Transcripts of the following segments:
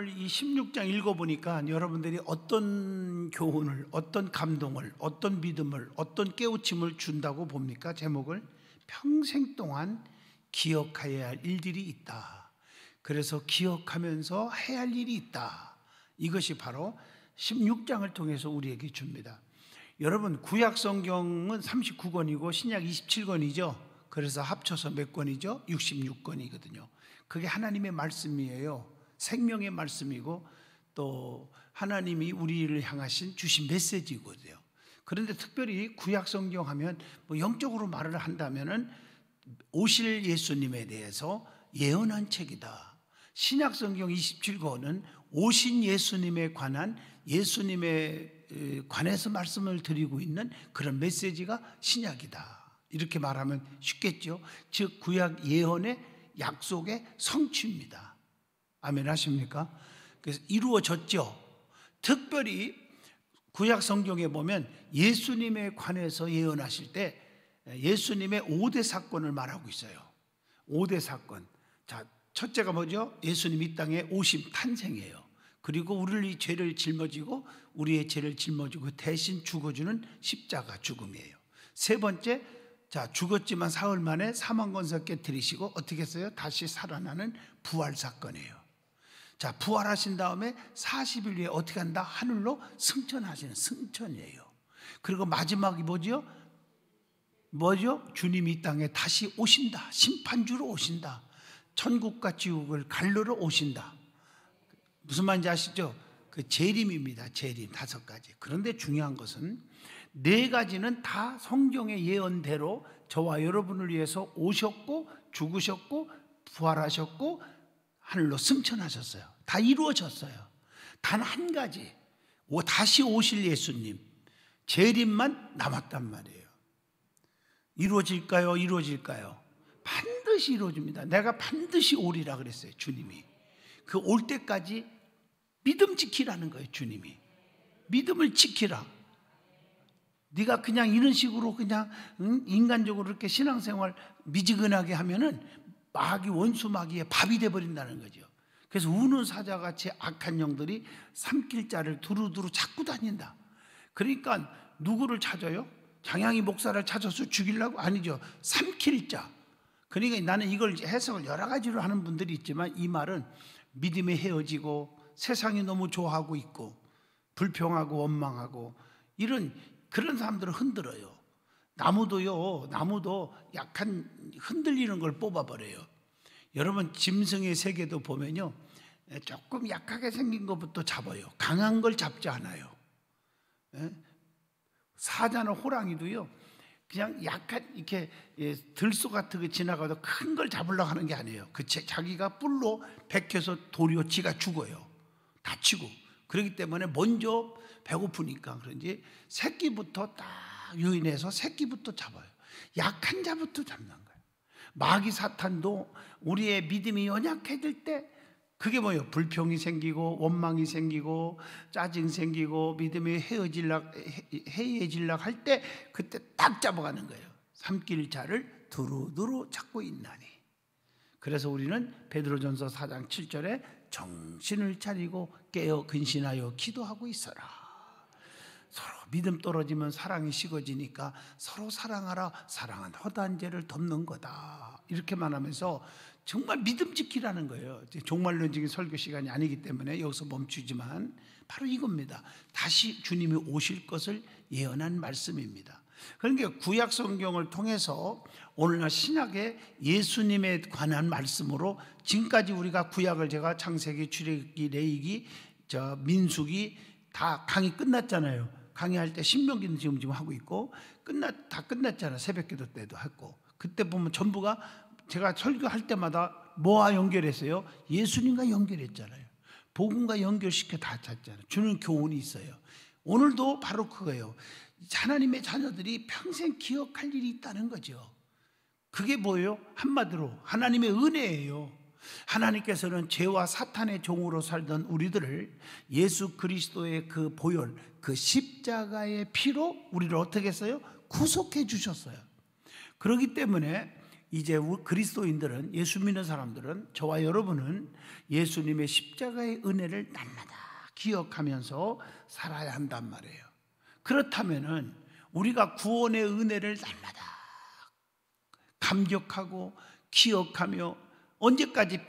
오늘 이 16장 읽어보니까 여러분들이 어떤 교훈을, 어떤 감동을, 어떤 믿음을, 어떤 깨우침을 준다고 봅니까? 제목을 평생 동안 기억해야 할 일들이 있다. 그래서 기억하면서 해야 할 일이 있다. 이것이 바로 16장을 통해서 우리에게 줍니다. 여러분, 구약 성경은 39권이고 신약 27권이죠. 그래서 합쳐서 몇 권이죠? 66권이거든요. 그게 하나님의 말씀이에요. 생명의 말씀이고 또 하나님이 우리를 향하신 주신 메시지거든요. 그런데 특별히 구약 성경 하면 뭐 영적으로 말을 한다면은 오실 예수님에 대해서 예언한 책이다. 신약 성경 27권은 오신 예수님에 관한 예수님에 관해서 말씀을 드리고 있는 그런 메시지가 신약이다. 이렇게 말하면 쉽겠죠. 즉 구약 예언의 약속의 성취입니다. 아멘 하십니까? 그래서 이루어졌죠. 특별히 구약 성경에 보면 예수님에 관해서 예언하실 때 예수님의 5대 사건을 말하고 있어요. 5대 사건. 자, 첫째가 뭐죠? 예수님 이 땅에 오심, 탄생이에요. 그리고 우리의 죄를 짊어지고 우리의 죄를 짊어지고 대신 죽어주는 십자가 죽음이에요. 세 번째, 자, 죽었지만 사흘 만에 사망 권세 깨뜨리시고 어떻게 했어요? 다시 살아나는 부활 사건이에요. 자, 부활하신 다음에 40일 후에 어떻게 한다? 하늘로 승천하시는 승천이에요. 그리고 마지막이 뭐죠? 주님이 이 땅에 다시 오신다. 심판주로 오신다. 천국과 지옥을 갈르러 오신다. 무슨 말인지 아시죠? 그 재림입니다. 재림 5가지. 그런데 중요한 것은 4가지는 다 성경의 예언대로 저와 여러분을 위해서 오셨고 죽으셨고 부활하셨고 하늘로 승천하셨어요. 다 이루어졌어요. 단 한 가지, 다시 오실 예수님 재림만 남았단 말이에요. 이루어질까요? 이루어질까요? 반드시 이루어집니다. 내가 반드시 오리라 그랬어요. 주님이. 그 올 때까지 믿음 지키라는 거예요. 주님이 믿음을 지키라. 네가 그냥 이런 식으로 그냥 인간적으로 이렇게 신앙생활 미지근하게 하면은 마귀, 원수 마귀의 밥이 돼버린다는 거죠. 그래서 우는 사자같이 악한 영들이 삼킬 자를 두루두루 찾고 다닌다. 그러니까 누구를 찾아요? 장양이 목사를 찾아서 죽이려고? 아니죠. 삼킬 자. 그러니까 나는 이걸 해석을 여러 가지로 하는 분들이 있지만 이 말은 믿음이 헤어지고 세상이 너무 좋아하고 있고 불평하고 원망하고 이런 그런 사람들을 흔들어요. 나무도 약간 흔들리는 걸 뽑아버려요. 여러분, 짐승의 세계도 보면요, 조금 약하게 생긴 것부터 잡아요. 강한 걸 잡지 않아요. 사자나 호랑이도요, 그냥 약간 이렇게 들소 같은 거 지나가도 큰 걸 잡으려고 하는 게 아니에요. 자기가 뿔로 베껴서 도리어 지가 죽어요. 다치고. 그렇기 때문에 먼저 배고프니까 그런지 새끼부터 딱 유인해서 새끼부터 잡아요. 약한 자부터 잡는 거예요. 마귀 사탄도 우리의 믿음이 연약해질 때 그게 뭐예요? 불평이 생기고 원망이 생기고 짜증 생기고 믿음이 해이해질락 할 때 그때 딱 잡아가는 거예요. 삼킬 자를 두루두루 찾고 있나니. 그래서 우리는 베드로전서 4장 7절에 정신을 차리고 깨어 근신하여 기도하고 있어라. 서로 믿음 떨어지면 사랑이 식어지니까 서로 사랑하라. 사랑은 허다한 죄를 덮는 거다. 이렇게만 하면서 정말 믿음 지키라는 거예요. 종말론적인 설교 시간이 아니기 때문에 여기서 멈추지만 바로 이겁니다. 다시 주님이 오실 것을 예언한 말씀입니다. 그러니까 구약 성경을 통해서 오늘날 신약의 예수님에 관한 말씀으로 지금까지 우리가 구약을 제가 창세기, 출애굽기, 레위기, 민수기 다 강의 끝났잖아요. 강의할 때 신명기는 지금 하고 있고 다 끝났잖아요. 새벽기도 때도 했고 그때 보면 전부가 제가 설교할 때마다 뭐와 연결했어요? 예수님과 연결했잖아요. 복음과 연결시켜 다 잤잖아요. 주는 교훈이 있어요. 오늘도 바로 그거예요. 하나님의 자녀들이 평생 기억할 일이 있다는 거죠. 그게 뭐예요? 한마디로 하나님의 은혜예요. 하나님께서는 죄와 사탄의 종으로 살던 우리들을 예수 그리스도의 그 보혈, 그 십자가의 피로 우리를 어떻게 했어요? 구속해 주셨어요. 그렇기 때문에 이제 그리스도인들은, 예수 믿는 사람들은, 저와 여러분은 예수님의 십자가의 은혜를 날마다 기억하면서 살아야 한단 말이에요. 그렇다면은 우리가 구원의 은혜를 날마다 감격하고 기억하며 언제까지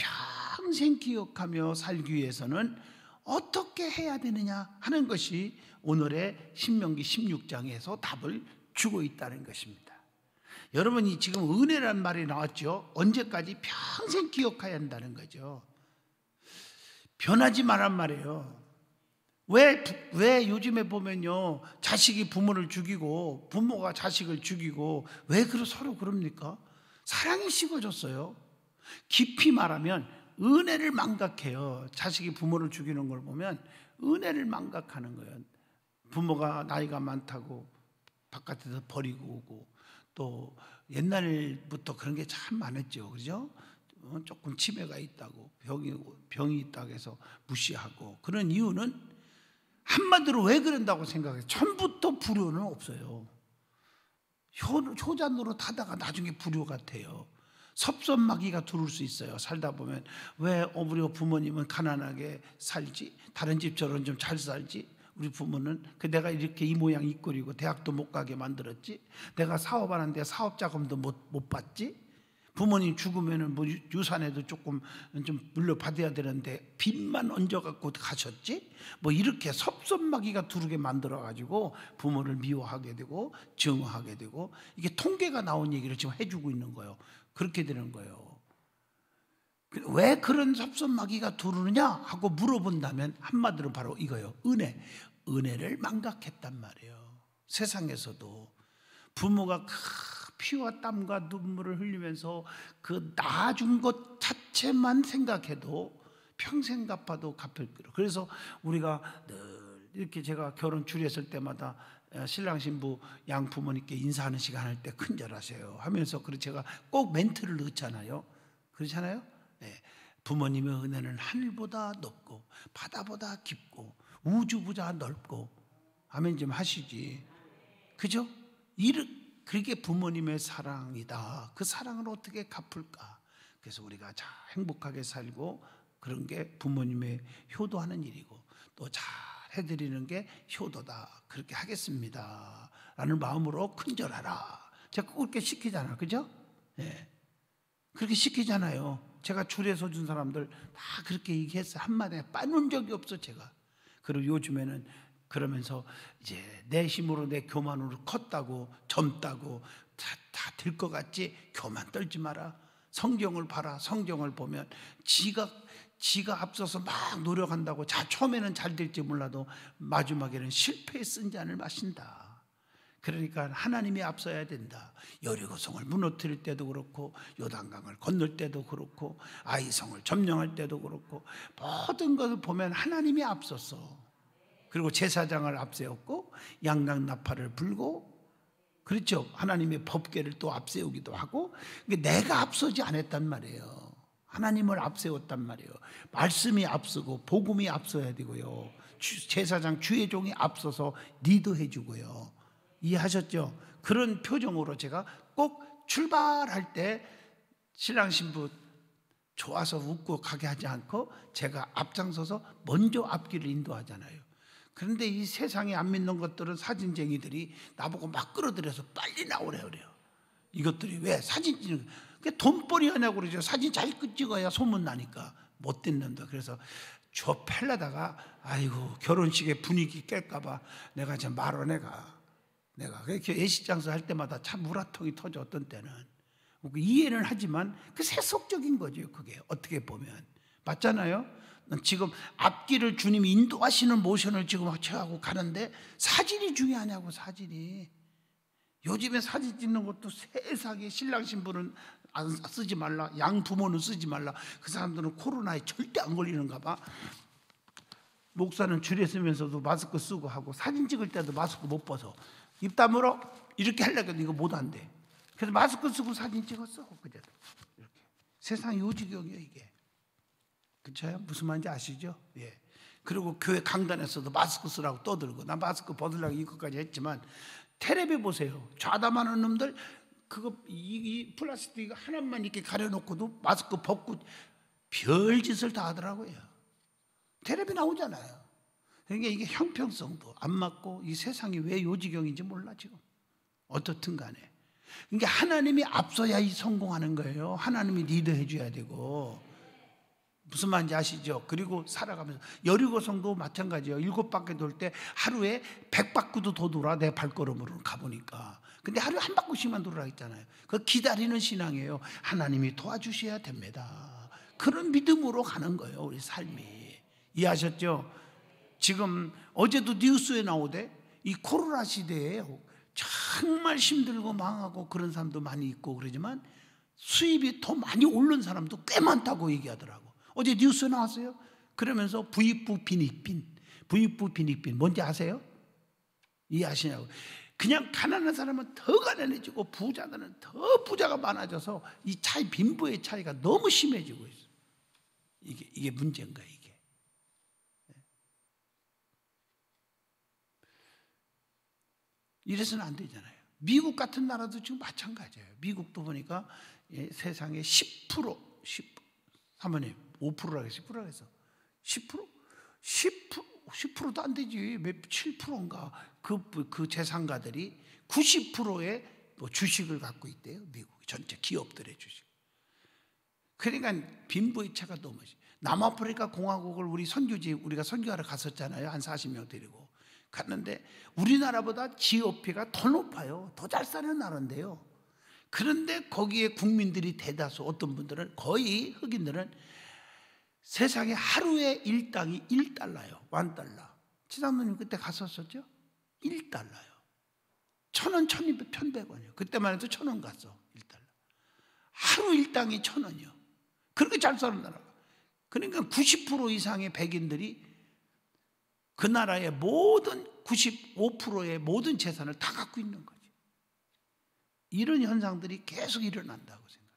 평생 기억하며 살기 위해서는 어떻게 해야 되느냐 하는 것이 오늘의 신명기 16장에서 답을 주고 있다는 것입니다. 여러분이 지금 은혜란 말이 나왔죠. 언제까지 평생 기억해야 한다는 거죠. 변하지 말란 말이에요. 왜 요즘에 보면요, 자식이 부모를 죽이고 부모가 자식을 죽이고 왜 서로 그럽니까? 사랑이 식어졌어요. 깊이 말하면 은혜를 망각해요. 자식이 부모를 죽이는 걸 보면 은혜를 망각하는 거예요. 부모가 나이가 많다고 바깥에서 버리고 오고, 또 옛날부터 그런 게 참 많았죠. 그죠? 조금 치매가 있다고, 병이 있다고 해서 무시하고, 그런 이유는 한마디로 왜 그런다고 생각해요? 처음부터 불효는 없어요. 효자 노릇하다가 나중에 불효 같아요. 섭섭마귀가 들어올 수 있어요. 살다 보면 왜 우리 부모님은 가난하게 살지? 다른 집처럼 좀 잘 살지? 우리 부모는 내가 이렇게 이 모양 이 꼴이고 대학도 못 가게 만들었지? 내가 사업하는데 사업 자금도 못 받지? 부모님 죽으면은 뭐 유산에도 조금 좀 물려받아야 되는데 빚만 얹어갖고 가셨지? 뭐 이렇게 섭섭마귀가 두르게 만들어가지고 부모를 미워하게 되고 증오하게 되고, 이게 통계가 나온 얘기를 지금 해주고 있는 거예요. 그렇게 되는 거예요. 왜 그런 섭섭마귀가 두르느냐 하고 물어본다면 한마디로 바로 이거예요. 은혜를 망각했단 말이에요. 세상에서도 부모가 피와 땀과 눈물을 흘리면서 그 낳아준 것 자체만 생각해도 평생 갚아도 갚을 거예요. 그래서 우리가 늘 이렇게 제가 결혼 주례했을 때마다 신랑 신부 양 부모님께 인사하는 시간 할 때 큰절하세요 하면서, 그래서 제가 꼭 멘트를 넣잖아요. 그렇잖아요. 네. 부모님의 은혜는 하늘보다 높고 바다보다 깊고 우주보다 넓고, 아멘 좀 하시지. 그죠? 그게 부모님의 사랑이다. 그 사랑을 어떻게 갚을까? 그래서 우리가 잘 행복하게 살고, 그런 게 부모님의 효도하는 일이고, 또 잘 해드리는 게 효도다. 그렇게 하겠습니다 라는 마음으로 큰절하라. 제가 꼭 그렇게 시키잖아요. 그죠? 네. 그렇게 시키잖아요. 제가 주례서 준 사람들 다 그렇게 얘기했어요. 한마디에 빠는 적이 없어 제가. 그리고 요즘에는 그러면서 이제 내 힘으로 내 교만으로 컸다고 젊다고 다 될 것 같지? 교만 떨지 마라. 성경을 봐라. 성경을 보면 지가 앞서서 막 노력한다고 처음에는 잘 될지 몰라도 마지막에는 실패의 쓴잔을 마신다. 그러니까 하나님이 앞서야 된다. 여리고성을 무너뜨릴 때도 그렇고, 요단강을 건널 때도 그렇고, 아이성을 점령할 때도 그렇고, 모든 것을 보면 하나님이 앞섰어. 그리고 제사장을 앞세웠고 양강나팔을 불고, 그렇죠? 하나님의 법궤를 또 앞세우기도 하고, 내가 앞서지 않았단 말이에요. 하나님을 앞세웠단 말이에요. 말씀이 앞서고 복음이 앞서야 되고요. 제사장 주의 종이 앞서서 리드해 주고요. 이해하셨죠? 그런 표정으로 제가 꼭 출발할 때 신랑 신부 좋아서 웃고 가게 하지 않고 제가 앞장서서 먼저 앞길을 인도하잖아요. 그런데 이 세상에 안 믿는 것들은 사진쟁이들이 나보고 막 끌어들여서 빨리 나오래 그래요. 이것들이 왜 사진 찍는 돈벌이 하냐고 그러죠. 사진 잘 찍어야 소문나니까. 못 듣는다. 그래서 저 펠라다가 아이고 결혼식의 분위기 깰까봐 내가 좀 말어 내가 그렇게 예식장소 할 때마다 참 우라통이 터져. 어떤 때는 이해는 하지만 그 세속적인 거죠. 그게 어떻게 보면 맞잖아요. 지금 앞길을 주님이 인도하시는 모션을 지금 취하고 가는데 사진이 중요하냐고. 사진이 요즘에 사진 찍는 것도 세상에 신랑 신부는 쓰지 말라, 양 부모는 쓰지 말라. 그 사람들은 코로나에 절대 안 걸리는가 봐. 목사는 주례 쓰면서도 마스크 쓰고 하고, 사진 찍을 때도 마스크 못 벗어. 입 다물어 이렇게 하려고 해도 이거 못 한대. 그래서 마스크 쓰고 사진 찍었어. 그대로 이렇게. 세상 요지경이에요 이게. 그렇죠? 무슨 말인지 아시죠? 예. 그리고 교회 강단에서도 마스크 쓰라고 떠들고, 나 마스크 벗으려고 이것까지 했지만 텔레비 보세요. 좌담하는 놈들 그거 이 플라스틱 하나만 이렇게 가려놓고도 마스크 벗고 별짓을 다 하더라고요. 텔레비 나오잖아요. 그러니까 이게 형평성도 안 맞고 이 세상이 왜 요지경인지 몰라 지금. 어떻든 간에. 그러니까 하나님이 앞서야 이 성공하는 거예요. 하나님이 리드해 줘야 되고. 무슨 말인지 아시죠? 그리고 살아가면서 여리고성도 마찬가지예요. 7바퀴 돌 때 하루에 100바퀴도 더 돌아. 내 발걸음으로 가보니까. 근데 하루에 한 바퀴씩만 돌아라 했잖아요. 그 기다리는 신앙이에요. 하나님이 도와주셔야 됩니다. 그런 믿음으로 가는 거예요, 우리 삶이. 이해하셨죠? 지금 어제도 뉴스에 나오대. 이 코로나 시대에 정말 힘들고 망하고 그런 사람도 많이 있고 그러지만 수입이 더 많이 오른 사람도 꽤 많다고 얘기하더라고. 어제 뉴스에 나왔어요. 그러면서 부익부 빈익빈. 부익부 빈익빈 뭔지 아세요? 이해하시냐고. 그냥 가난한 사람은 더 가난해지고 부자들은 더 부자가 많아져서 이 차이, 빈부의 차이가 너무 심해지고 있어요. 이게 문제인 거예요, 이게. 이래서는 안 되잖아요. 미국 같은 나라도 지금 마찬가지예요. 미국도 보니까 세상에 10%, 사모님 5%라고 해서 10%라고 해서 10%? 10%도 안 되지. 7%인가 그 재산가들이 90%의 뭐 주식을 갖고 있대요. 미국 전체 기업들의 주식. 그러니까 빈부의 차가 너무 심해. 남아프리카 공화국을 우리가 선교하러 갔었잖아요. 한 40명 데리고 갔는데 우리나라보다 GOP가 더 높아요. 더 잘 사는 나라인데요. 그런데 거기에 국민들이 대다수, 어떤 분들은 거의 흑인들은 세상에 하루에 일당이 1달러요. 1달러. 지상노님 그때 갔었었죠? 1달러요. 1,000원, 1,200, 1,100원이요. 그때만 해도 1,000원 갔어. 1달러. 하루 일당이 1,000원이요. 그렇게 잘 사는 나라가. 그러니까 90% 이상의 백인들이 그 나라의 모든 95%의 모든 재산을 다 갖고 있는 거지. 이런 현상들이 계속 일어난다고 생각해요.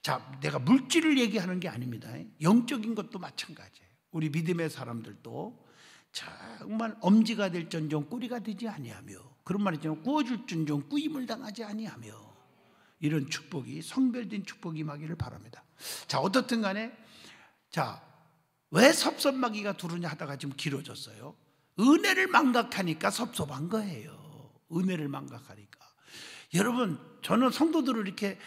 자, 내가 물질을 얘기하는 게 아닙니다. 영적인 것도 마찬가지예요. 우리 믿음의 사람들도 정말 엄지가 될 전종 꾸리가 되지 아니하며, 그런 말 있잖아요. 구워줄 전종 꾸임을 당하지 아니하며, 이런 축복이, 성별된 축복이 임하기를 바랍니다. 자, 어떻든 간에, 자, 왜 섭섭마귀가 두르냐 하다가 지금 길어졌어요. 은혜를 망각하니까 섭섭한 거예요. 은혜를 망각하니까. 여러분, 저는 성도들을 이렇게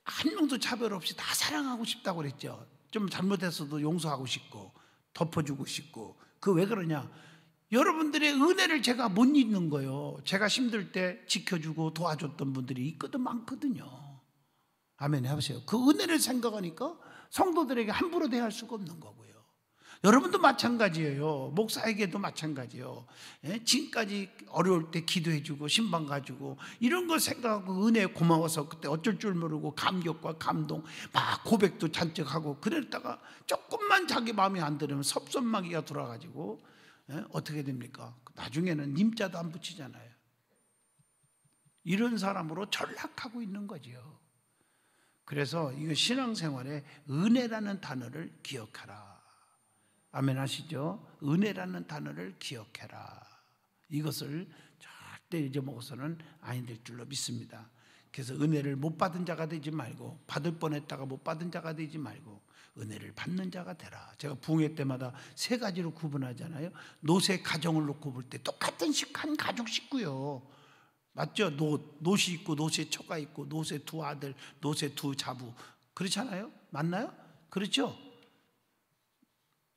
한 명도 차별 없이 다 사랑하고 싶다고 그랬죠. 좀 잘못했어도 용서하고 싶고 덮어주고 싶고. 그 왜 그러냐? 여러분들의 은혜를 제가 못 잊는 거예요. 제가 힘들 때 지켜주고 도와줬던 분들이 있거든, 많거든요. 아멘 해보세요. 그 은혜를 생각하니까 성도들에게 함부로 대할 수가 없는 거고요. 여러분도 마찬가지예요. 목사에게도 마찬가지예요. 지금까지 어려울 때 기도해주고 신방 가지고 이런 걸 생각하고 은혜에 고마워서 그때 어쩔 줄 모르고 감격과 감동 막 고백도 잔뜩 하고 그랬다가 조금만 자기 마음이 안 들으면 섭섭마귀가 돌아가지고 어떻게 됩니까? 나중에는 님자도 안 붙이잖아요. 이런 사람으로 전락하고 있는 거지요. 그래서 이거 신앙생활에 은혜라는 단어를 기억하라. 아멘 하시죠? 은혜라는 단어를 기억해라. 이것을 절대 잊어먹어서는 아니 될 줄로 믿습니다. 그래서 은혜를 못 받은 자가 되지 말고, 받을 뻔했다가 못 받은 자가 되지 말고 은혜를 받는 자가 되라. 제가 부흥회 때마다 세 가지로 구분하잖아요. 노새 가정을 놓고 볼 때 똑같은 한 가족 식구요. 맞죠? 노시 있고 노새 처가 있고 노새 두 아들, 노새 두 자부, 그렇잖아요? 맞나요? 그렇죠?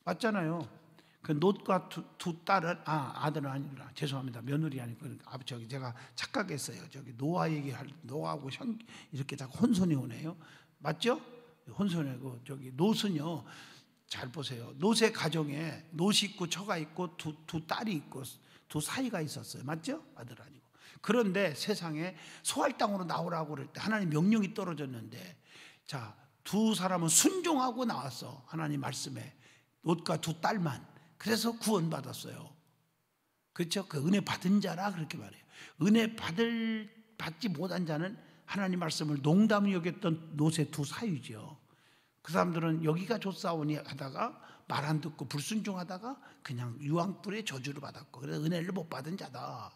맞잖아요. 그 놋과 두 딸은 아들은 아니구나. 죄송합니다. 며느리 아니고 저기 제가 착각했어요. 저기 노하고 형 이렇게 자꾸 혼선이 오네요. 맞죠? 혼선이고 저기 노은요. 잘 보세요. 노새 가정에 노시 있고 처가 있고 두 딸이 있고 두 사이가 있었어요. 맞죠? 아들 아니고. 그런데 세상에 소할 땅으로 나오라고 그럴 때 하나님 명령이 떨어졌는데, 자, 두 사람은 순종하고 나왔어. 하나님 말씀에. 롯과 두 딸만. 그래서 구원받았어요. 그렇죠? 그 은혜 받은 자라 그렇게 말해요. 은혜 받지 못한 자는 하나님 말씀을 농담을 여겼던 롯의 두 사유죠. 그 사람들은 여기가 좋사오니 하다가 말 안 듣고 불순종하다가 그냥 유황불의 저주를 받았고, 그래서 은혜를 못 받은 자다.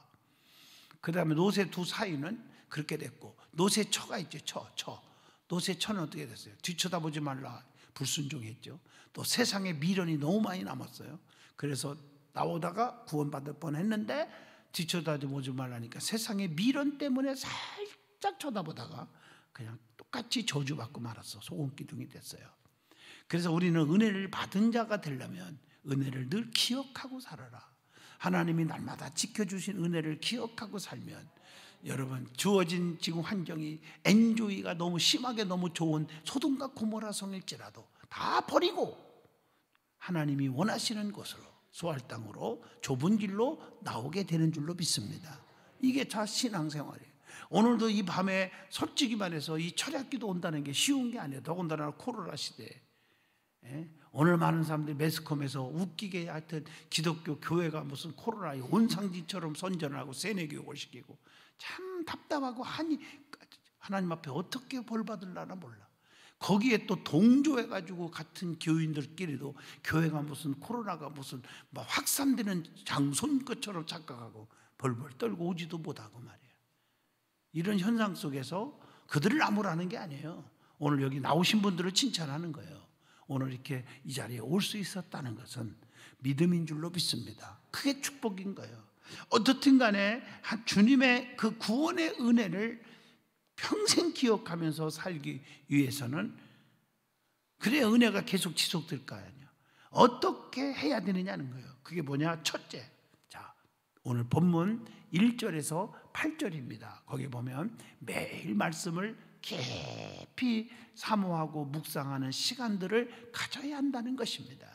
그 다음에 롯의 두 사유는 그렇게 됐고, 노새처가 있죠. 처. 노새처는 어떻게 됐어요? 뒤쳐다보지 말라, 불순종했죠. 또 세상에 미련이 너무 많이 남았어요. 그래서 나오다가 구원받을 뻔했는데 뒤쳐다보지 말라니까 세상의 미련 때문에 살짝 쳐다보다가 그냥 똑같이 저주받고 말았어. 소금기둥이 됐어요. 그래서 우리는 은혜를 받은 자가 되려면 은혜를 늘 기억하고 살아라. 하나님이 날마다 지켜주신 은혜를 기억하고 살면, 여러분, 주어진 지금 환경이 엔조이가 너무 심하게 너무 좋은 소돔과 고모라 성일지라도 다 버리고 하나님이 원하시는 곳으로, 소할 땅으로, 좁은 길로 나오게 되는 줄로 믿습니다. 이게 다 신앙생활이에요. 오늘도 이 밤에 솔직히 말해서 이 철야기도 온다는 게 쉬운 게 아니에요. 더군다나 코로나 시대에. 오늘 많은 사람들이 매스컴에서 웃기게 하여튼 기독교 교회가 무슨 코로나의 온상지처럼 선전을 하고 세뇌교육을 시키고, 참 답답하고 하나님 앞에 어떻게 벌 받으려나 몰라. 거기에 또 동조해가지고 같은 교인들끼리도 교회가 무슨 코로나가 무슨 막 확산되는 장소인 것처럼 착각하고 벌벌 떨고 오지도 못하고 말이야. 이런 현상 속에서 그들을 나무라는 게 아니에요. 오늘 여기 나오신 분들을 칭찬하는 거예요. 오늘 이렇게 이 자리에 올 수 있었다는 것은 믿음인 줄로 믿습니다. 그게 축복인 거예요. 어떻든 간에 주님의 그 구원의 은혜를 평생 기억하면서 살기 위해서는, 그래야 은혜가 계속 지속될 거 아니에요. 어떻게 해야 되느냐는 거예요. 그게 뭐냐? 첫째, 자, 오늘 본문 1절에서 8절입니다. 거기 보면 매일 말씀을 깊이 사모하고 묵상하는 시간들을 가져야 한다는 것입니다.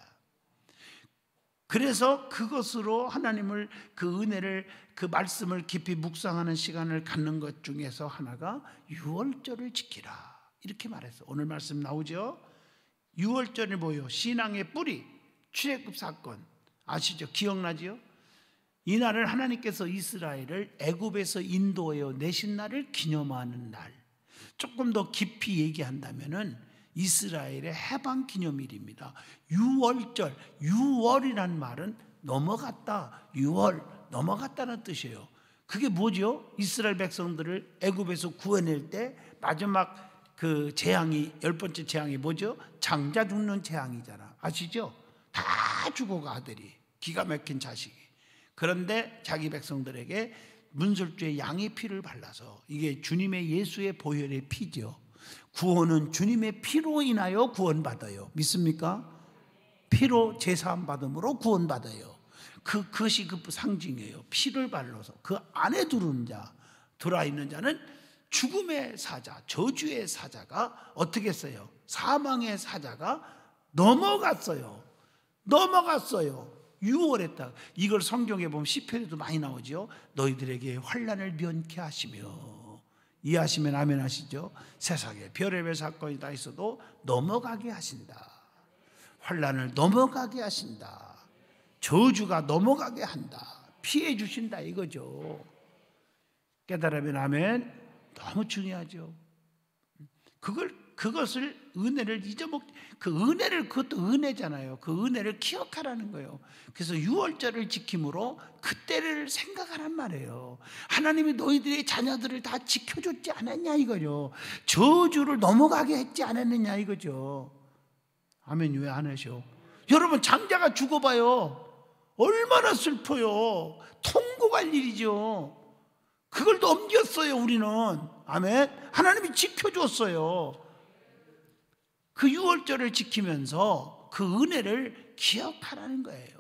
그래서 그것으로 하나님을, 그 은혜를, 그 말씀을 깊이 묵상하는 시간을 갖는 것 중에서 하나가 유월절을 지키라, 이렇게 말했어. 오늘 말씀 나오죠. 유월절이 뭐예요? 신앙의 뿌리, 출애굽 사건 아시죠? 기억나지요? 이날을 하나님께서 이스라엘을 애굽에서 인도하여 내신 날을 기념하는 날. 조금 더 깊이 얘기한다면은 이스라엘의 해방 기념일입니다. 유월절, 유월이란 말은 넘어갔다, 유월, 넘어갔다는 뜻이에요. 그게 뭐죠? 이스라엘 백성들을 애굽에서 구해낼 때 마지막 그 재앙이, 10번째 재앙이 뭐죠? 장자 죽는 재앙이잖아. 아시죠? 다 죽어가 아들이, 기가 막힌 자식이. 그런데 자기 백성들에게 문설주의 양의 피를 발라서, 이게 주님의 예수의 보혈의 피죠. 구원은 주님의 피로 인하여 구원받아요. 믿습니까? 피로 제사함 받음으로 구원받아요. 그것이 그 상징이에요. 피를 발라서 그 안에 들어오는 자, 들어있는 자는 죽음의 사자, 저주의 사자가 어떻게 했어요? 사망의 사자가 넘어갔어요. 유월했다. 이걸 성경에 보면 시편에도 많이 나오죠. 너희들에게 환난을 면케 하시며, 이해하시면 아멘 하시죠. 세상에 별의별 사건이 다 있어도 넘어가게 하신다. 환난을 넘어가게 하신다. 저주가 넘어가게 한다. 피해 주신다, 이거죠. 깨달으면 아멘. 너무 중요하죠. 그것을, 은혜를 그 은혜를, 그것도 은혜잖아요. 그 은혜를 기억하라는 거예요. 그래서 유월절을 지킴으로 그때를 생각하란 말이에요. 하나님이 너희들의 자녀들을 다 지켜줬지 않았냐 이거죠. 저주를 넘어가게 했지 않았느냐 이거죠. 아멘. 왜 안 하셔? 여러분, 장자가 죽어봐요. 얼마나 슬퍼요. 통곡할 일이죠. 그걸 넘겼어요, 우리는. 아멘. 하나님이 지켜줬어요. 그 유월절을 지키면서 그 은혜를 기억하라는 거예요.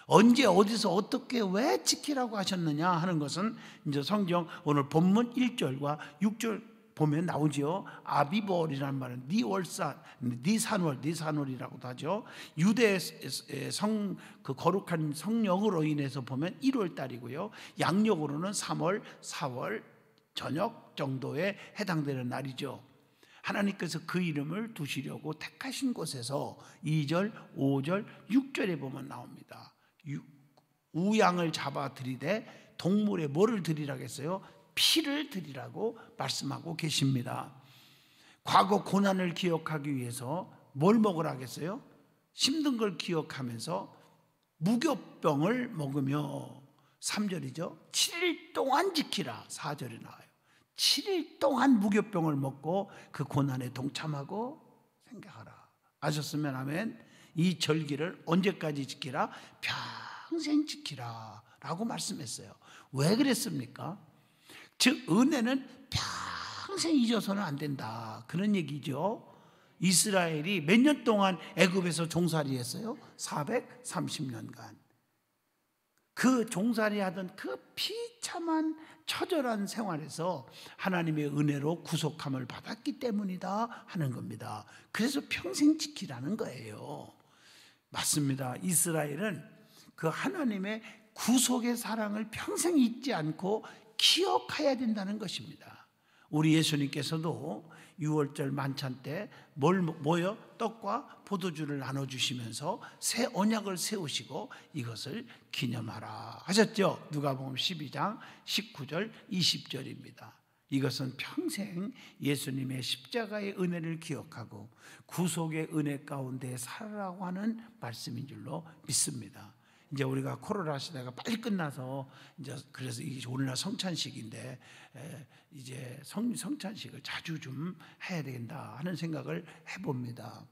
언제, 어디서, 어떻게, 왜 지키라고 하셨느냐 하는 것은 이제 성경 오늘 본문 1절과 6절 보면 나오죠. 아비벌이라는 말은 니산월이라고도 하죠. 유대의 그 거룩한 성령으로 인해서 보면 1월 달이고요. 양력으로는 3월, 4월 저녁 정도에 해당되는 날이죠. 하나님께서 그 이름을 두시려고 택하신 곳에서 2절, 5절, 6절에 보면 나옵니다. 우양을 잡아 들이되 동물에 뭐를 드리라고 했어요? 피를 드리라고 말씀하고 계십니다. 과거 고난을 기억하기 위해서 뭘 먹으라 하겠어요? 힘든 걸 기억하면서 무교병을 먹으며, 3절이죠. 7일 동안 지키라, 4절에 나와요. 7일 동안 무교병을 먹고 그 고난에 동참하고 생각하라. 아셨으면 아멘. 이 절기를 언제까지 지키라? 평생 지키라 라고 말씀했어요. 왜 그랬습니까? 즉 은혜는 평생 잊어서는 안 된다, 그런 얘기죠. 이스라엘이 몇 년 동안 애굽에서 종살이 했어요? 430년간. 그 종살이하던 그 비참한 처절한 생활에서 하나님의 은혜로 구속함을 받았기 때문이다 하는 겁니다. 그래서 평생 지키라는 거예요. 맞습니다. 이스라엘은 그 하나님의 구속의 사랑을 평생 잊지 않고 기억해야 된다는 것입니다. 우리 예수님께서도 6월절 만찬 때 뭐요? 떡과 포도주를 나눠주시면서 새 언약을 세우시고 이것을 기념하라 하셨죠. 누가복음 12장 19절 20절입니다. 이것은 평생 예수님의 십자가의 은혜를 기억하고 구속의 은혜 가운데 살아라고 하는 말씀인 줄로 믿습니다. 이제 우리가 코로나 시대가 빨리 끝나서 이제 그래서 이게 오늘날 성찬식인데 이제 성찬식을 자주 좀 해야 된다 하는 생각을 해봅니다.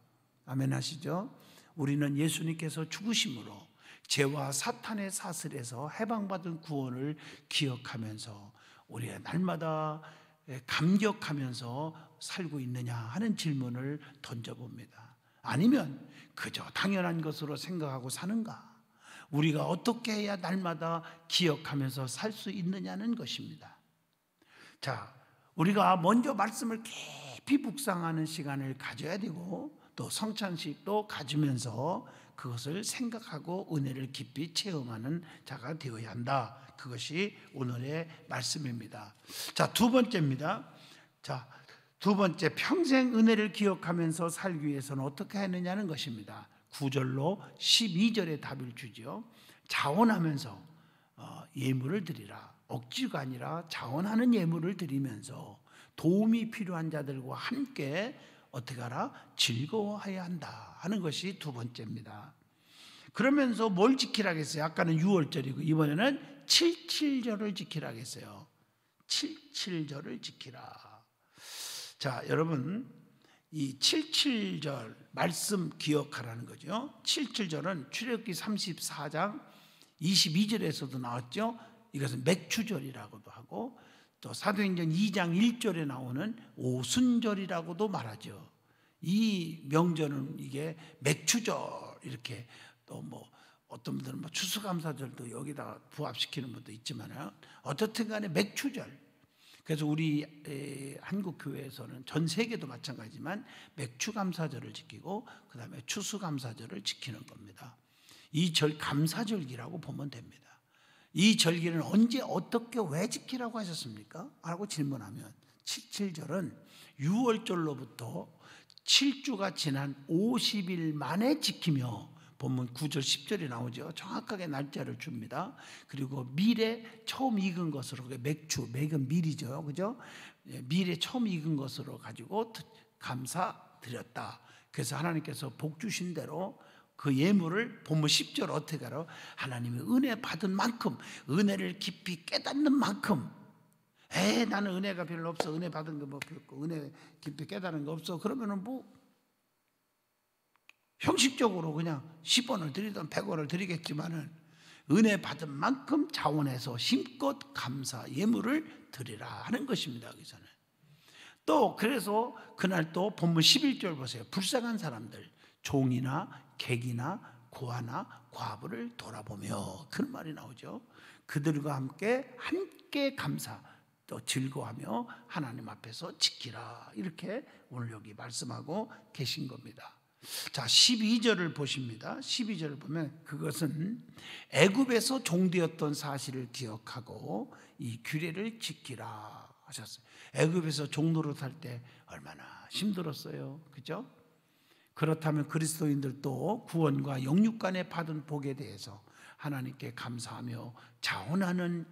아멘 하시죠? 우리는 예수님께서 죽으심으로 죄와 사탄의 사슬에서 해방받은 구원을 기억하면서 우리가 날마다 감격하면서 살고 있느냐 하는 질문을 던져봅니다. 아니면 그저 당연한 것으로 생각하고 사는가? 우리가 어떻게 해야 날마다 기억하면서 살 수 있느냐는 것입니다. 자, 우리가 먼저 말씀을 깊이 묵상하는 시간을 가져야 되고 또 성찬식도 가지면서 그것을 생각하고 은혜를 깊이 체험하는 자가 되어야 한다. 그것이 오늘의 말씀입니다. 자, 두 번째입니다. 자, 두 번째, 평생 은혜를 기억하면서 살기 위해서는 어떻게 하느냐는 것입니다. 9절로 12절의 답을 주죠. 자원하면서 예물을 드리라. 억지가 아니라 자원하는 예물을 드리면서 도움이 필요한 자들과 함께 어떻게 하라? 즐거워해야 한다 하는 것이 두 번째입니다. 그러면서 뭘 지키라 했어요? 아까는 6월절이고 이번에는 77절을 지키라 했어요. 77절을 지키라. 자, 여러분, 이 77절 말씀 기억하라는 거죠. 77절은 출애굽기 34장 22절에서도 나왔죠. 이것은 맥추절이라고도 하고 또 사도행전 2장 1절에 나오는 오순절이라고도 말하죠. 이 명절은 이게 맥추절 이렇게 또 뭐 어떤 분들은 뭐 추수감사절도 여기다가 부합시키는 분도 있지만요. 어떻든 간에 맥추절. 그래서 우리 한국교회에서는 전 세계도 마찬가지지만 맥추감사절을 지키고 그 다음에 추수감사절을 지키는 겁니다. 이 절 감사절기라고 보면 됩니다. 이 절기는 언제 어떻게 왜 지키라고 하셨습니까? 라고 질문하면 77절은 6월절로부터 7주가 지난 50일 만에 지키며 본문 9절 10절이 나오죠. 정확하게 날짜를 줍니다. 그리고 밀에 처음 익은 것으로, 맥주, 맥은 밀이죠, 그죠? 밀에 처음 익은 것으로 가지고 감사드렸다. 그래서 하나님께서 복 주신 대로 그 예물을 본문 10절 어떻게 하라? 하나님의 은혜 받은 만큼, 은혜를 깊이 깨닫는 만큼. 나는 은혜가 별로 없어, 은혜 받은 거 뭐 없고, 은혜 깊이 깨달은 거 없어. 그러면은 뭐 형식적으로 그냥 10원을 드리든 100원을 드리겠지만은 은혜 받은 만큼 자원해서 힘껏 감사 예물을 드리라 하는 것입니다. 여기서는 또 그래서 그날 또 본문 11절 보세요. 불쌍한 사람들, 종이나 객이나 고아나 과부를 돌아보며 그런 말이 나오죠. 그들과 함께 감사 또 즐거워하며 하나님 앞에서 지키라. 이렇게 오늘 여기 말씀하고 계신 겁니다. 자, 12절을 보십니다. 12절을 보면 그것은 애굽에서 종되었던 사실을 기억하고 이 규례를 지키라 하셨어요. 애굽에서 종로로 살 때 얼마나 힘들었어요, 그죠? 그렇다면 그리스도인들도 구원과 영육간에 받은 복에 대해서 하나님께 감사하며 자원하는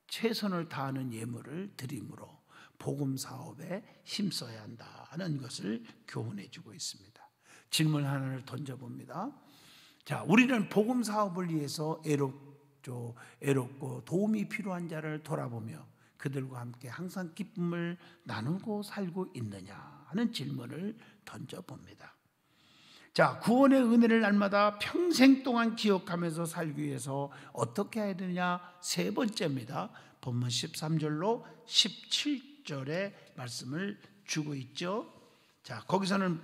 최선을 다하는 예물을 드림으로 복음 사업에 힘써야 한다는 것을 교훈해 주고 있습니다. 질문 하나를 던져봅니다. 자, 우리는 복음 사업을 위해서 애롭고 도움이 필요한 자를 돌아보며 그들과 함께 항상 기쁨을 나누고 살고 있느냐 하는 질문을 던져봅니다. 자, 구원의 은혜를 날마다 평생 동안 기억하면서 살기 위해서 어떻게 해야 되느냐? 세 번째입니다. 본문 13절로 17절의 말씀을 주고 있죠. 자, 거기서는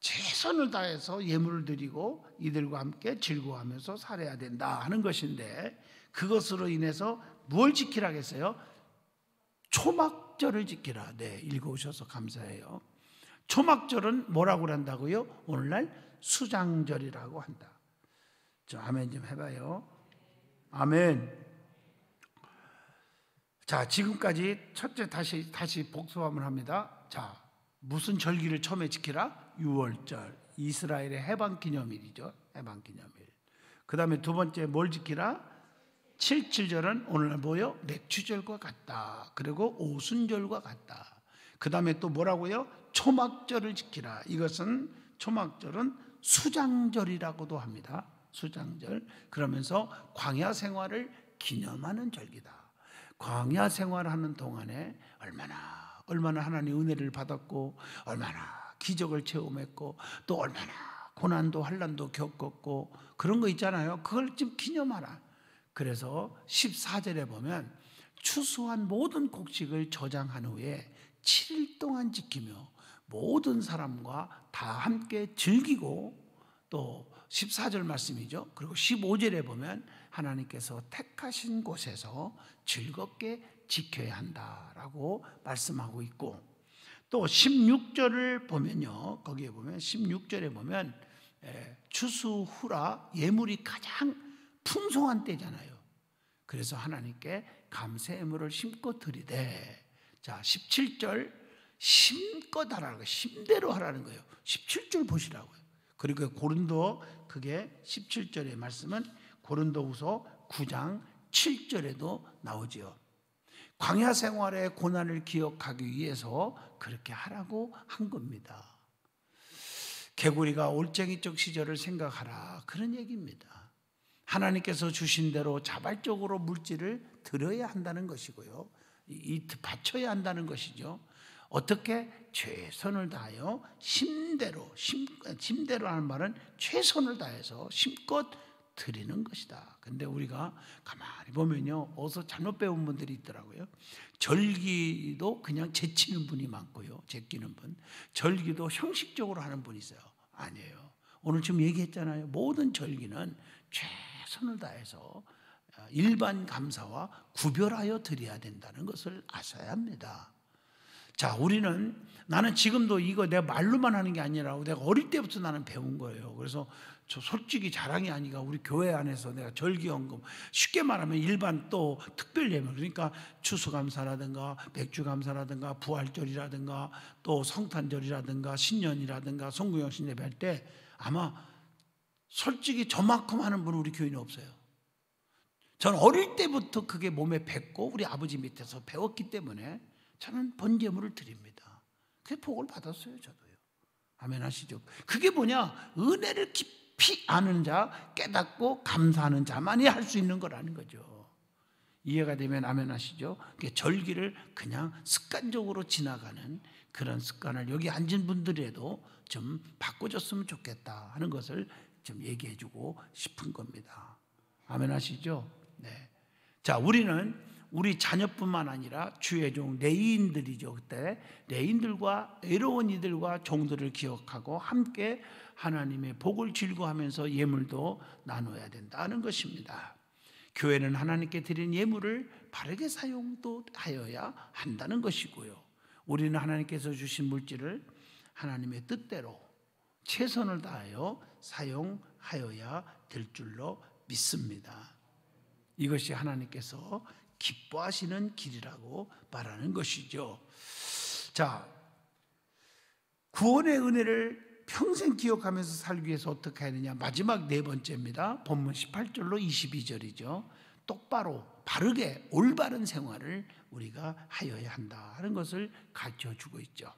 최선을 다해서 예물을 드리고 이들과 함께 즐거워하면서 살아야 된다 하는 것인데, 그것으로 인해서 뭘 지키라 했어요? 초막절을 지키라. 네, 읽어오셔서 감사해요. 초막절은 뭐라고 한다고요? 오늘날 수장절이라고 한다. 저 아멘 좀 해봐요. 아멘. 자, 지금까지 첫째 다시 복습 한번 합니다. 자, 무슨 절기를 처음에 지키라? 6월절, 이스라엘의 해방기념일이죠. 해방기념일. 그 다음에 두 번째 뭘 지키라? 7.7절은 오늘날 뭐요? 맥추절과 같다. 그리고 오순절과 같다. 그 다음에 또 뭐라고요? 초막절을 지키라. 초막절은 수장절이라고도 합니다. 수장절. 그러면서 광야 생활을 기념하는 절기다. 광야 생활하는 동안에 얼마나 하나님의 은혜를 받았고, 얼마나 기적을 체험했고, 또 얼마나 고난도 환난도 겪었고, 그런 거 있잖아요. 그걸 좀 기념하라. 그래서 14절에 보면 추수한 모든 곡식을 저장한 후에 7일 동안 지키며 모든 사람과 다 함께 즐기고, 또 14절 말씀이죠. 그리고 15절에 보면 하나님께서 택하신 곳에서 즐겁게 지켜야 한다라고 말씀하고 있고, 또 16절을 보면요, 거기에 보면 16절에 보면 추수 후라 예물이 가장 풍성한 때잖아요. 그래서 하나님께 감사 예물을 심껏 드리되, 자 17절 심껏 하라는 거예요. 심대로 하라는 거예요. 17절 보시라고요. 그리고 고린도, 그게 17절의 말씀은 고린도후서 9장 7절에도 나오지요. 광야 생활의 고난을 기억하기 위해서 그렇게 하라고 한 겁니다. 개구리가 올챙이적 시절을 생각하라, 그런 얘기입니다. 하나님께서 주신 대로 자발적으로 물질을 드려야 한다는 것이고요, 바쳐야 한다는 것이죠. 어떻게? 최선을 다하여 심대로 하는 말은 최선을 다해서 심껏 드리는 것이다. 근데 우리가 가만히 보면요, 어디서 잘못 배운 분들이 있더라고요. 절기도 그냥 제치는 분이 많고요, 제끼는 분. 절기도 형식적으로 하는 분이 있어요. 아니에요. 오늘 지금 얘기했잖아요. 모든 절기는 최선을 다해서 일반 감사와 구별하여 드려야 된다는 것을 아셔야 합니다. 자, 나는 지금도 이거 내 말로만 하는 게 아니라 내가 어릴 때부터 나는 배운 거예요. 그래서 저 솔직히 자랑이 아니라 우리 교회 안에서 내가 절기헌금, 쉽게 말하면 일반 또 특별 예물, 그러니까 추수감사라든가 맥주감사라든가 부활절이라든가 또 성탄절이라든가 신년이라든가 송구영 신예배할 때 아마 솔직히 저만큼 하는 분은 우리 교인은 없어요. 저는 어릴 때부터 그게 몸에 뱄고 우리 아버지 밑에서 배웠기 때문에 저는 번제물을 드립니다. 그래서 복을 받았어요, 저도요. 아멘 하시죠? 그게 뭐냐? 은혜를 깊이 아는 자, 깨닫고 감사하는 자만이 할 수 있는 거라는 거죠. 이해가 되면 아멘 하시죠? 절기를 그냥 습관적으로 지나가는 그런 습관을 여기 앉은 분들에도 좀 바꿔줬으면 좋겠다 하는 것을 좀 얘기해 주고 싶은 겁니다. 아멘 하시죠? 네. 자, 우리 자녀뿐만 아니라 주의 종 레위인들이죠. 그때 레위인들과 애로운 이들과 종들을 기억하고 함께 하나님의 복을 즐거워하면서 예물도 나눠야 된다는 것입니다. 교회는 하나님께 드린 예물을 바르게 사용도 하여야 한다는 것이고요, 우리는 하나님께서 주신 물질을 하나님의 뜻대로 최선을 다하여 사용하여야 될 줄로 믿습니다. 이것이 하나님께서 기뻐하시는 길이라고 말하는 것이죠. 자, 구원의 은혜를 평생 기억하면서 살기 위해서 어떻게 해야 되냐? 마지막 네 번째입니다. 본문 18절로 22절이죠. 똑바로 바르게 올바른 생활을 우리가 하여야 한다 하는 것을 가르쳐주고 있죠.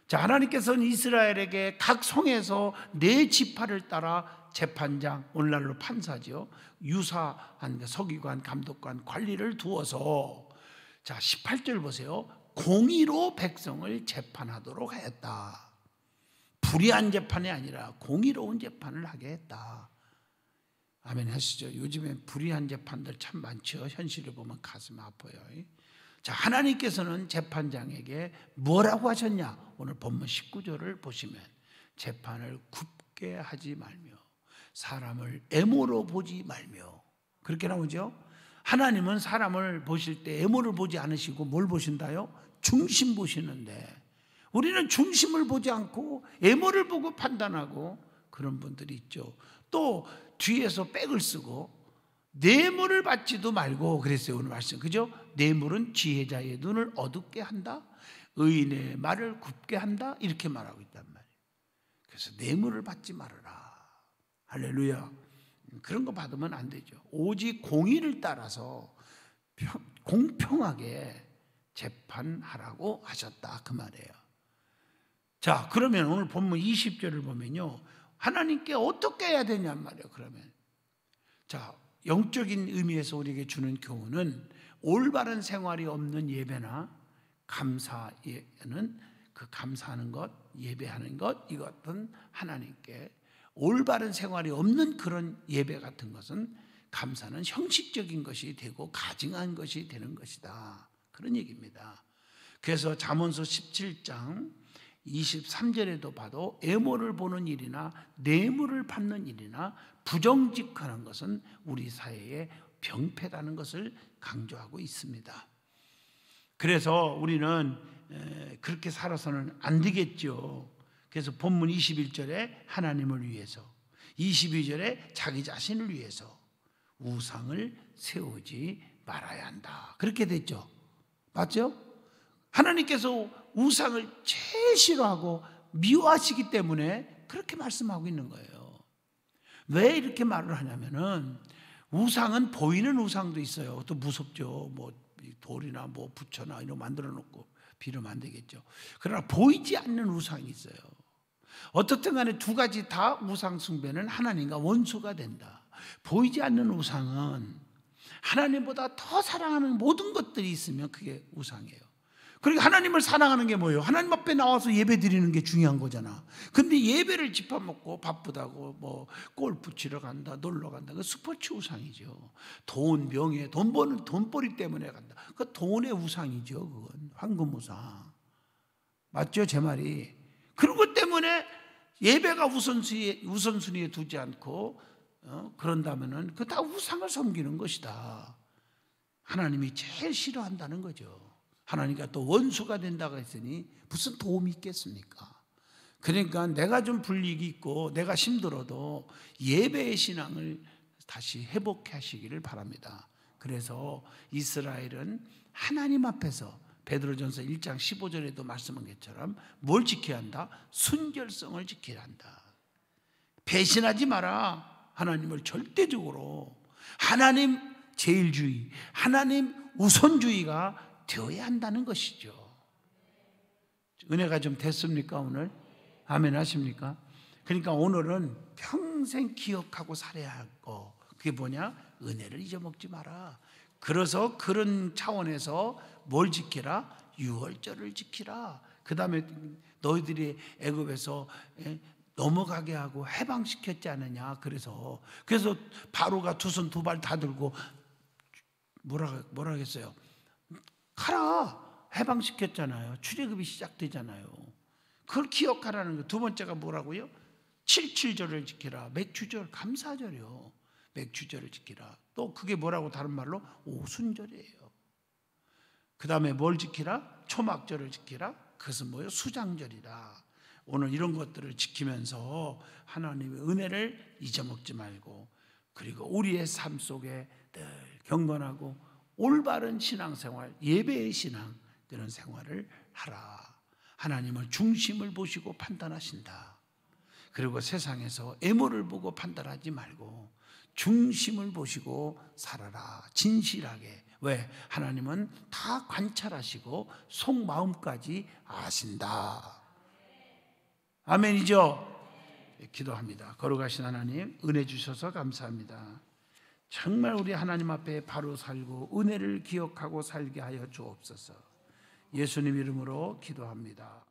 자, 하나님께서는 이스라엘에게 각 성에서 네 지파를 따라 재판장, 오늘날로 판사죠, 유사한 서기관, 감독관, 관리를 두어서 자, 18절 보세요. 공의로 백성을 재판하도록 하였다. 불의한 재판이 아니라 공의로운 재판을 하게 했다. 아멘 하시죠. 요즘에 불의한 재판들 참 많죠. 현실을 보면 가슴 아파요. 자, 하나님께서는 재판장에게 뭐라고 하셨냐? 오늘 본문 19절을 보시면 재판을 굽게 하지 말며 사람을 애모로 보지 말며, 그렇게 나오죠. 하나님은 사람을 보실 때 애모를 보지 않으시고 뭘 보신다요? 중심 보시는데, 우리는 중심을 보지 않고 애모를 보고 판단하고 그런 분들이 있죠. 또 뒤에서 백을 쓰고 뇌물을 받지도 말고 그랬어요. 오늘 말씀, 그죠? 뇌물은 지혜자의 눈을 어둡게 한다, 의인의 말을 굽게 한다, 이렇게 말하고 있단 말이에요. 그래서 뇌물을 받지 말아라. 할렐루야. 그런 거 받으면 안 되죠. 오직 공의를 따라서 공평하게 재판하라고 하셨다, 그 말이에요. 자, 그러면 오늘 본문 20절을 보면요, 하나님께 어떻게 해야 되냔 말이에요. 그러면 자, 영적인 의미에서 우리에게 주는 교훈은 올바른 생활이 없는 예배나 감사에는 그 감사하는 것, 예배하는 것, 이것은 하나님께 올바른 생활이 없는 그런 예배 같은 것은, 감사는 형식적인 것이 되고 가증한 것이 되는 것이다, 그런 얘기입니다. 그래서 잠언서 17장 23절에도 봐도 애모를 보는 일이나 뇌물을 받는 일이나 부정직하는 것은 우리 사회의 병폐라는 것을 강조하고 있습니다. 그래서 우리는 그렇게 살아서는 안 되겠죠. 그래서 본문 21절에 하나님을 위해서, 22절에 자기 자신을 위해서 우상을 세우지 말아야 한다, 그렇게 됐죠. 맞죠? 하나님께서 우상을 제일 싫어하고 미워하시기 때문에 그렇게 말씀하고 있는 거예요. 왜 이렇게 말을 하냐면은, 우상은 보이는 우상도 있어요. 또 무섭죠. 뭐 돌이나 뭐 부처나 이런 거 만들어 놓고 빌으면 안 되겠죠. 그러나 보이지 않는 우상이 있어요. 어떻든 간에 두 가지 다 우상 숭배는 하나님과 원수가 된다. 보이지 않는 우상은 하나님보다 더 사랑하는 모든 것들이 있으면 그게 우상이에요. 그러니까 하나님을 사랑하는 게 뭐예요? 하나님 앞에 나와서 예배 드리는 게 중요한 거잖아. 근데 예배를 집어먹고 바쁘다고 뭐 골프 치러 간다, 놀러 간다, 그 스포츠 우상이죠. 돈, 명예, 돈벌이 때문에 간다, 그 돈의 우상이죠. 그건 황금 우상. 맞죠? 제 말이. 그런 것 때문에 예배가 우선순위에 두지 않고 그런다면은 그 다 우상을 섬기는 것이다. 하나님이 제일 싫어한다는 거죠. 하나님과 또 원수가 된다고 했으니 무슨 도움이 있겠습니까? 그러니까 내가 좀 불이익이 있고 내가 힘들어도 예배의 신앙을 다시 회복하시기를 바랍니다. 그래서 이스라엘은 하나님 앞에서 베드로전서 1장 15절에도 말씀한 것처럼 뭘 지켜야 한다? 순결성을 지켜야 한다. 배신하지 마라. 하나님을 절대적으로, 하나님 제일주의, 하나님 우선주의가 되어야 한다는 것이죠. 은혜가 좀 됐습니까 오늘? 아멘 하십니까? 그러니까 오늘은 평생 기억하고 살아야 할 거, 그게 뭐냐? 은혜를 잊어먹지 마라. 그래서 그런 차원에서 뭘 지키라? 유월절을 지키라. 그 다음에 너희들이 애굽에서 넘어가게 하고 해방시켰지 않느냐. 그래서 바로가 두 손 두 발 다 들고 뭐라 하겠어요? 가라. 해방시켰잖아요. 출애굽이 시작되잖아요. 그걸 기억하라는 거. 두 번째가 뭐라고요? 77절을 지키라. 맥주절, 감사절이요. 맥주절을 지키라. 또 그게 뭐라고 다른 말로? 오순절이에요. 그 다음에 뭘 지키라? 초막절을 지키라. 그것은 뭐예요? 수장절이라. 오늘 이런 것들을 지키면서 하나님의 은혜를 잊어먹지 말고, 그리고 우리의 삶 속에 늘 경건하고 올바른 신앙생활, 예배의 신앙, 그런 생활을 하라. 하나님을 중심을 보시고 판단하신다. 그리고 세상에서 애모를 보고 판단하지 말고 중심을 보시고 살아라. 진실하게. 왜? 하나님은 다 관찰하시고 속마음까지 아신다. 아멘이죠? 기도합니다. 거룩하신 하나님, 은혜 주셔서 감사합니다. 정말 우리 하나님 앞에 바로 살고 은혜를 기억하고 살게 하여 주옵소서. 예수님 이름으로 기도합니다.